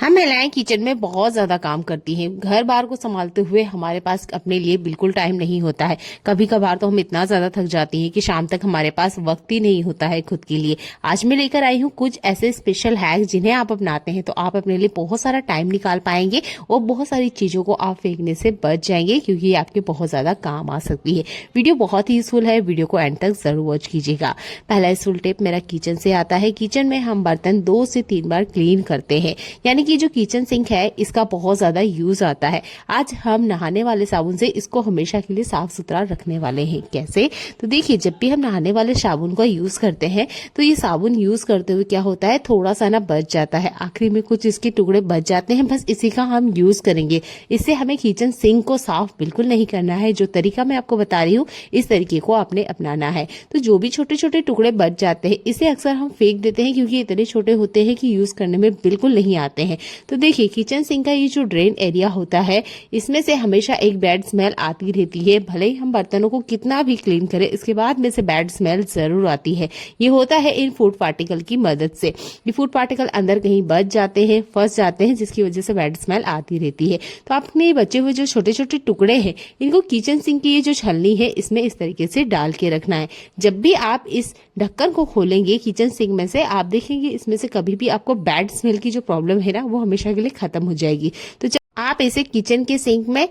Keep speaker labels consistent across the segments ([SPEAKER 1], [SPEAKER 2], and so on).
[SPEAKER 1] हम महिलाएं किचन में बहुत ज्यादा काम करती हैं। घर बार को संभालते हुए हमारे पास अपने लिए बिल्कुल टाइम नहीं होता है। कभी कभार तो हम इतना ज्यादा थक जाती हैं कि शाम तक हमारे पास वक्त ही नहीं होता है खुद के लिए। आज मैं लेकर आई हूँ कुछ ऐसे स्पेशल हैक जिन्हें आप अपनाते हैं तो आप अपने लिए बहुत सारा टाइम निकाल पाएंगे और बहुत सारी चीजों को आप फेंकने से बच जाएंगे, क्योंकि ये आपके बहुत ज्यादा काम आ सकती है। वीडियो बहुत ही यूजफुल है, वीडियो को एंड तक जरूर वॉच कीजिएगा। पहला यूजफुल टिप मेरा किचन से आता है। किचन में हम बर्तन 2 से 3 बार क्लीन करते हैं, यानी कि जो किचन सिंक है इसका बहुत ज्यादा यूज आता है। आज हम नहाने वाले साबुन से इसको हमेशा के लिए साफ सुथरा रखने वाले हैं। कैसे? तो देखिए, जब भी हम नहाने वाले साबुन का यूज करते हैं तो ये साबुन यूज करते हुए क्या होता है, थोड़ा सा ना बच जाता है, आखिरी में कुछ इसके टुकड़े बच जाते हैं, बस इसी का हम यूज करेंगे। इससे हमें किचन सिंक को साफ बिल्कुल नहीं करना है। जो तरीका मैं आपको बता रही हूँ इस तरीके को आपने अपनाना है। तो जो भी छोटे छोटे टुकड़े बच जाते हैं इसे अक्सर हम फेंक देते हैं, क्योंकि इतने छोटे होते हैं कि यूज करने में बिल्कुल नहीं आते हैं। तो देखिए, किचन सिंक का ये जो ड्रेन एरिया होता है इसमें से हमेशा एक बैड स्मेल आती रहती है। भले ही हम बर्तनों को कितना भी क्लीन करें, इसके बाद में से बैड स्मेल जरूर आती है। ये होता है इन फूड पार्टिकल की मदद से। ये फूड पार्टिकल अंदर कहीं बच जाते हैं, फंस जाते हैं, जिसकी वजह से बैड स्मेल आती रहती है। तो आपने बचे हुए जो छोटे छोटे टुकड़े हैं इनको किचन सिंक की ये जो छलनी है इसमें इस तरीके से डाल के रखना है। जब भी आप इस ढक्कन को खोलेंगे किचन सिंक में से, आप देखेंगे इसमें से कभी भी आपको बैड स्मेल की जो प्रॉब्लम है ना वो हमेशा के लिए खत्म हो जाएगी। तो जब आप इसे किचन के सिंक में,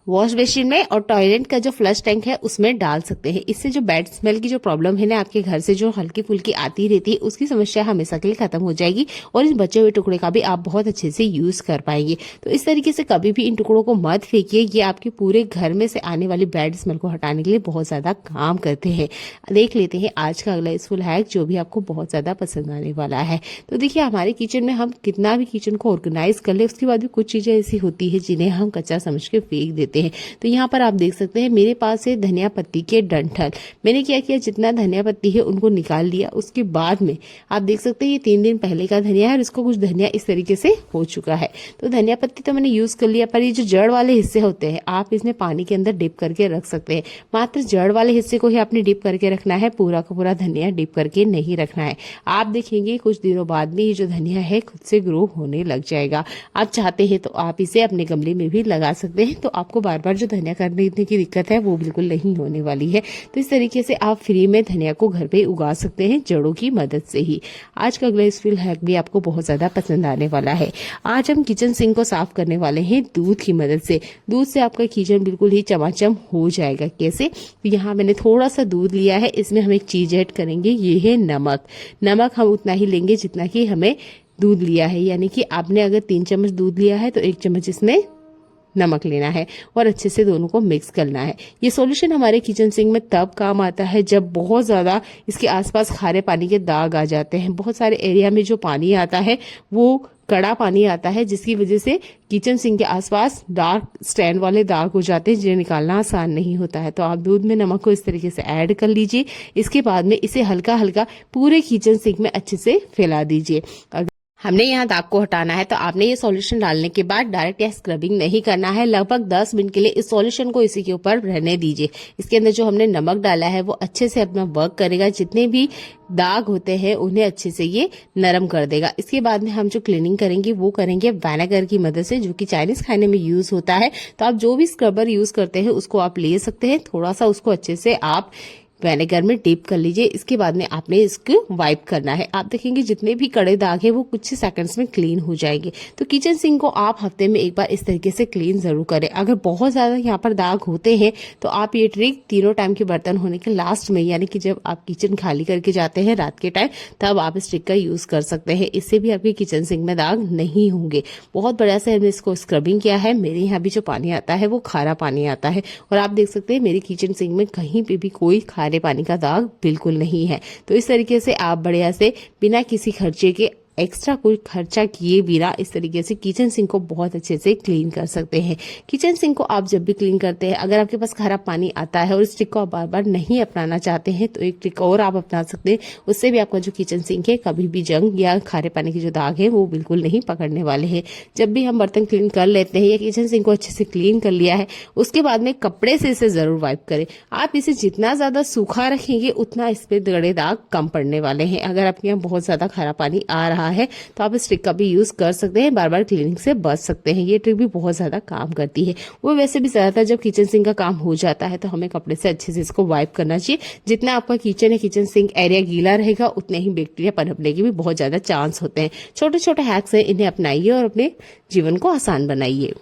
[SPEAKER 1] वॉश बेसिन में और टॉयलेट का जो फ्लश टैंक है उसमें डाल सकते हैं। इससे जो बैड स्मेल की जो प्रॉब्लम है ना आपके घर से जो हल्की फुल्की आती रहती है उसकी समस्या हमेशा के लिए खत्म हो जाएगी और इस बचे हुए टुकड़े का भी आप बहुत अच्छे से यूज कर पाएंगे। तो इस तरीके से कभी भी इन टुकड़ों को मत फेंकिए, ये आपके पूरे घर में से आने वाली बैड स्मेल को हटाने के लिए बहुत ज्यादा काम करते हैं। देख लेते हैं आज का अगला यूजफुल हैक जो भी आपको बहुत ज्यादा पसंद आने वाला है। तो देखिए, हमारे किचन में हम कितना भी किचन को ऑर्गेनाइज कर ले उसके बाद भी कुछ चीजें ऐसी होती है जिन्हें हम कच्चा समझ के फेंक देते हैं। तो यहाँ पर आप देख सकते हैं मेरे पास है धनिया पत्ती के डंठल। मैंने क्या किया, जितना धनिया पत्ती है उनको निकाल लिया। उसके बाद में आप देख सकते हैं ये 3 दिन पहले का धनिया है और इसको कुछ धनिया इस तरीके से हो चुका है। तो धनिया पत्ती तो मैंने यूज कर लिया, पर ये जो जड़ वाले हिस्से होते हैं आप इसमें पानी के अंदर डिप करके रख सकते हैं। मात्र जड़ वाले हिस्से को ही आपने डिप करके रखना है, पूरा का पूरा धनिया डिप करके नहीं रखना है। आप देखेंगे कुछ दिनों बाद में ये जो धनिया है खुद से ग्रो होने लग जाएगा। आप चाहते हैं तो आप इसे अपने गमले में भी लगा सकते हैं, तो आपको बार बार जो धनिया करने की दिक्कत है वो बिल्कुल नहीं होने वाली है। तो इस तरीके से आप फ्री में धनिया को घर पे उगा सकते हैं जड़ों की मदद से ही। आज का अगला यूजफुल हैक भी आपको बहुत ज्यादा पसंद आने वाला है। आज हम किचन सिंक को साफ करने वाले हैं दूध की मदद से। दूध से आपका किचन बिल्कुल ही चमाचम हो जाएगा। कैसे? तो यहाँ मैंने थोड़ा सा दूध लिया है, इसमें हम एक चीज ऐड करेंगे, ये है नमक। नमक हम उतना ही लेंगे जितना कि हमें दूध लिया है, यानी कि आपने अगर 3 चम्मच दूध लिया है तो 1 चम्मच इसमें नमक लेना है और अच्छे से दोनों को मिक्स करना है। ये सॉल्यूशन हमारे किचन सिंक में तब काम आता है जब बहुत ज्यादा इसके आसपास खारे पानी के दाग आ जाते हैं। बहुत सारे एरिया में जो पानी आता है वो कड़ा पानी आता है, जिसकी वजह से किचन सिंक के आसपास डार्क स्टैंड वाले दाग हो जाते हैं जिन्हें निकालना आसान नहीं होता है। तो आप दूध में नमक को इस तरीके से ऐड कर लीजिए। इसके बाद में इसे हल्का हल्का पूरे किचन सिंक में अच्छे से फैला दीजिए। हमने यहाँ दाग को हटाना है तो आपने ये सॉल्यूशन डालने के बाद डायरेक्ट या स्क्रबिंग नहीं करना है। लगभग 10 मिनट के लिए इस सॉल्यूशन को इसी के ऊपर रहने दीजिए। इसके अंदर जो हमने नमक डाला है वो अच्छे से अपना वर्क करेगा, जितने भी दाग होते हैं उन्हें अच्छे से ये नरम कर देगा। इसके बाद में हम जो क्लीनिंग करेंगे वो करेंगे विनेगर की मदद से, जो कि चाइनीज खाने में यूज होता है। तो आप जो भी स्क्रबर यूज करते हैं उसको आप ले सकते हैं, थोड़ा सा उसको अच्छे से आप विनेगर में डिप कर लीजिए। इसके बाद में आपने इसको वाइप करना है। आप देखेंगे जितने भी कड़े दाग हैं वो कुछ ही सेकंड्स में क्लीन हो जाएंगे। तो किचन सिंक को आप हफ्ते में एक बार इस तरीके से क्लीन जरूर करें। अगर बहुत ज्यादा यहाँ पर दाग होते हैं तो आप ये ट्रिक तीनों टाइम के बर्तन होने के लास्ट में, यानी कि जब आप किचन खाली करके जाते हैं रात के टाइम, तब आप इस ट्रिक का यूज कर सकते हैं। इससे भी आपके किचन सिंक में दाग नहीं होंगे। बहुत बढ़िया से हमने इसको स्क्रबिंग किया है। मेरे यहाँ भी जो पानी आता है वो खारा पानी आता है और आप देख सकते हैं मेरी किचन सिंक में कहीं पे भी कोई खारे पानी का दाग बिल्कुल नहीं है। तो इस तरीके से आप बढ़िया से बिना किसी खर्चे के, एक्स्ट्रा कोई खर्चा किए बिना इस तरीके से किचन सिंक को बहुत अच्छे से क्लीन कर सकते हैं। किचन सिंक को आप जब भी क्लीन करते हैं, अगर आपके पास खराब पानी आता है और इस ट्रिक को आप बार बार नहीं अपनाना चाहते हैं तो एक ट्रिक और आप अपना सकते हैं। उससे भी आपका जो किचन सिंक है कभी भी जंग या खारे पानी के जो दाग है वो बिल्कुल नहीं पकड़ने वाले हैं। जब भी हम बर्तन क्लीन कर लेते हैं या किचन सिंक को अच्छे से क्लीन कर लिया है, उसके बाद में कपड़े से इसे जरूर वाइप करें। आप इसे जितना ज्यादा सूखा रखेंगे उतना इस पे गड़े दाग कम पड़ने वाले हैं। अगर आपके यहाँ बहुत ज्यादा खारा पानी आ रहा रहा है तो आप इस ट्रिक का भी यूज कर सकते हैं, बार बार क्लीनिंग से बच सकते हैं। ये ट्रिक भी बहुत ज्यादा काम करती है। वो वैसे भी ज्यादातर जब किचन सिंक का काम हो जाता है तो हमें कपड़े से अच्छे से इसको वाइप करना चाहिए। जितना आपका किचन है, किचन सिंक एरिया गीला रहेगा उतने ही बैक्टीरिया पनपने के भी बहुत ज्यादा चांस होते हैं। छोटे छोटे हैक्स हैं, इन्हें अपनाइए और अपने जीवन को आसान बनाइए।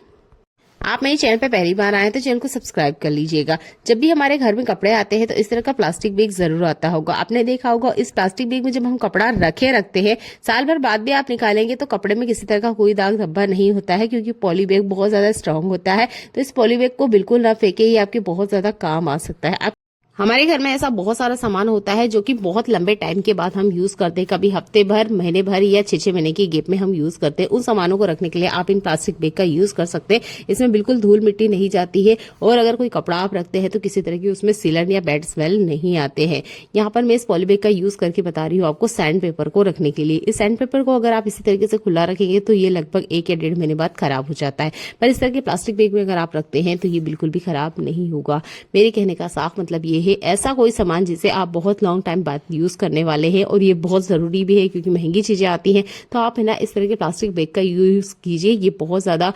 [SPEAKER 1] आप मेरे चैनल पे पहली बार आए तो चैनल को सब्सक्राइब कर लीजिएगा। जब भी हमारे घर में कपड़े आते हैं तो इस तरह का प्लास्टिक बैग जरूर आता होगा। आपने देखा होगा इस प्लास्टिक बैग में जब हम कपड़ा रखते हैं, साल भर बाद भी आप निकालेंगे तो कपड़े में किसी तरह का कोई दाग धब्बा नहीं होता है, क्योंकि पॉली बैग बहुत ज्यादा स्ट्रांग होता है। तो इस पॉली बैग को बिल्कुल ना फेंके, ये आपके बहुत ज्यादा काम आ सकता है। हमारे घर में ऐसा बहुत सारा सामान होता है जो कि बहुत लंबे टाइम के बाद हम यूज करते हैं, कभी हफ्ते भर, महीने भर या 6 महीने के गैप में हम यूज करते हैं। उन सामानों को रखने के लिए आप इन प्लास्टिक बैग का यूज कर सकते हैं। इसमें बिल्कुल धूल मिट्टी नहीं जाती है और अगर कोई कपड़ा आप रखते हैं तो किसी तरह की उसमें सीलन या बैड स्मेल नहीं आते हैं। यहाँ पर मैं इस पॉली बैग का यूज करके बता रही हूँ आपको सैंड पेपर को रखने के लिए। इस सैंड पेपर को अगर आप इसी तरीके से खुला रखेंगे तो ये लगभग 1 या 1.5 महीने बाद खराब हो जाता है, पर इस तरह के प्लास्टिक बैग में अगर आप रखते हैं तो ये बिल्कुल भी खराब नहीं होगा। मेरे कहने का साफ मतलब ये है, ऐसा कोई सामान जिसे आप बहुत लॉन्ग टाइम बाद यूज करने वाले हैं और ये बहुत जरूरी भी है क्योंकि महंगी चीजें आती हैं, तो आप है ना इस तरह के प्लास्टिक बैग का यूज कीजिए। ये बहुत ज्यादा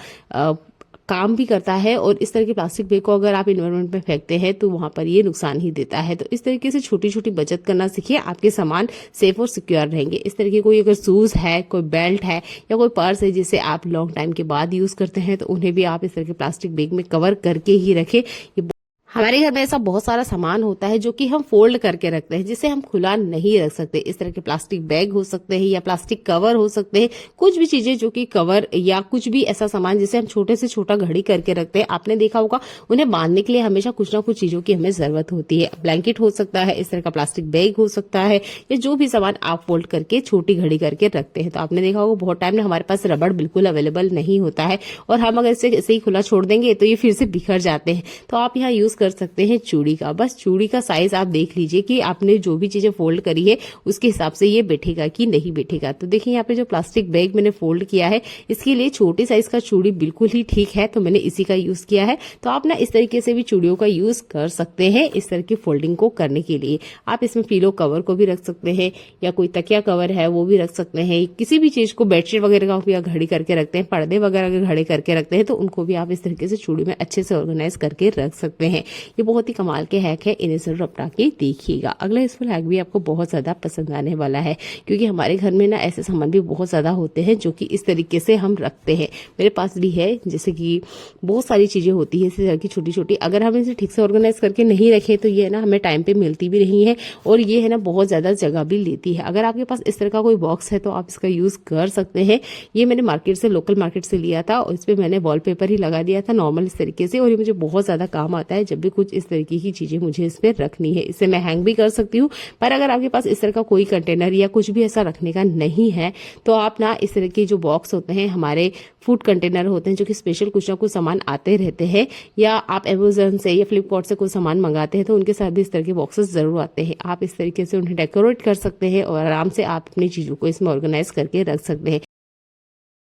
[SPEAKER 1] काम भी करता है और इस तरह के प्लास्टिक बैग को अगर आप इन्वायरमेंट में फेंकते हैं तो वहां पर ये नुकसान ही देता है। तो इस तरीके से छोटी छोटी बचत करना सीखिए, आपके सामान सेफ और सिक्योर रहेंगे। इस तरह के कोई अगर शूज है, कोई बेल्ट है या कोई पर्स है जिसे आप लॉन्ग टाइम के बाद यूज करते हैं तो उन्हें भी आप इस तरह के प्लास्टिक बैग में कवर करके ही रखें। हमारे घर में ऐसा बहुत सारा सामान होता है जो कि हम फोल्ड करके रखते हैं, जिसे हम खुला नहीं रख सकते। इस तरह के प्लास्टिक बैग हो सकते हैं या प्लास्टिक कवर हो सकते हैं, कुछ भी चीजें जो कि कवर या कुछ भी ऐसा सामान जिसे हम छोटे से छोटा घड़ी करके रखते हैं। आपने देखा होगा उन्हें बांधने के लिए हमेशा कुछ ना कुछ चीजों की हमें जरूरत होती है। ब्लैंकेट हो सकता है, इस तरह का प्लास्टिक बैग हो सकता है, या जो भी सामान आप फोल्ड करके छोटी घड़ी करके रखते हैं। तो आपने देखा होगा बहुत टाइम में हमारे पास रबड़ बिल्कुल अवेलेबल नहीं होता है और हम अगर इसे ऐसे ही खुला छोड़ देंगे तो ये फिर से बिखर जाते हैं। तो आप यहाँ यूज कर सकते हैं चूड़ी का। बस चूड़ी का साइज आप देख लीजिए कि आपने जो भी चीजें फोल्ड करी है उसके हिसाब से ये बैठेगा कि नहीं बैठेगा। तो देखिए यहाँ पे जो प्लास्टिक बैग मैंने फोल्ड किया है इसके लिए छोटे साइज का चूड़ी बिल्कुल ही ठीक है, तो मैंने इसी का यूज किया है। तो आप ना इस तरीके से भी चूड़ियों का यूज कर सकते हैं इस तरह की फोल्डिंग को करने के लिए। आप इसमें पिलो कवर को भी रख सकते हैं या कोई तकिया कवर है वो भी रख सकते हैं। किसी भी चीज को बेडशीट वगैरह का भी घड़ी करके रखते हैं, पर्दे वगैरह अगर घड़े करके रखते हैं तो उनको भी आप इस तरीके से चूड़ी में अच्छे से ऑर्गेनाइज करके रख सकते हैं। ये बहुत ही कमाल के हैक है, इन्हें जरूर अपना के देखिएगा। अगला यूजफुल हैक भी आपको बहुत ज्यादा पसंद आने वाला है, क्योंकि हमारे घर में ना ऐसे सामान भी बहुत ज्यादा होते हैं जो कि इस तरीके से हम रखते हैं। मेरे पास भी है, जैसे कि बहुत सारी चीजें होती है इस तरह की छोटी छोटी, अगर हम इसे ठीक से ऑर्गेनाइज करके नहीं रखे तो ये ना हमें टाइम पे मिलती भी नहीं है और ये है ना बहुत ज्यादा जगह भी लेती है। अगर आपके पास इस तरह का कोई बॉक्स है तो आप इसका यूज कर सकते हैं। ये मैंने मार्केट से, लोकल मार्केट से लिया था और इस पे मैंने वॉलपेपर ही लगा दिया था नॉर्मल इस तरीके से, और ये मुझे बहुत ज्यादा काम आता है जब भी कुछ इस तरीके की चीजें मुझे इस पे रखनी है। इसे मैं हैंग भी कर सकती हूँ, पर अगर आपके पास इस तरह का कोई कंटेनर या कुछ भी ऐसा रखने का नहीं है तो आप ना इस तरह के जो बॉक्स होते हैं, हमारे फूड कंटेनर होते हैं जो कि स्पेशल कुछ ना कुछ सामान आते रहते हैं, या आप अमेज़न से या फ्लिपकार्ट से कोई सामान मंगाते हैं तो उनके साथ भी इस तरह के बॉक्सेस जरूर आते हैं। आप इस तरीके से उन्हें डेकोरेट कर सकते हैं और आराम से आप अपनी चीजों को इसमें ऑर्गेनाइज करके रख सकते हैं।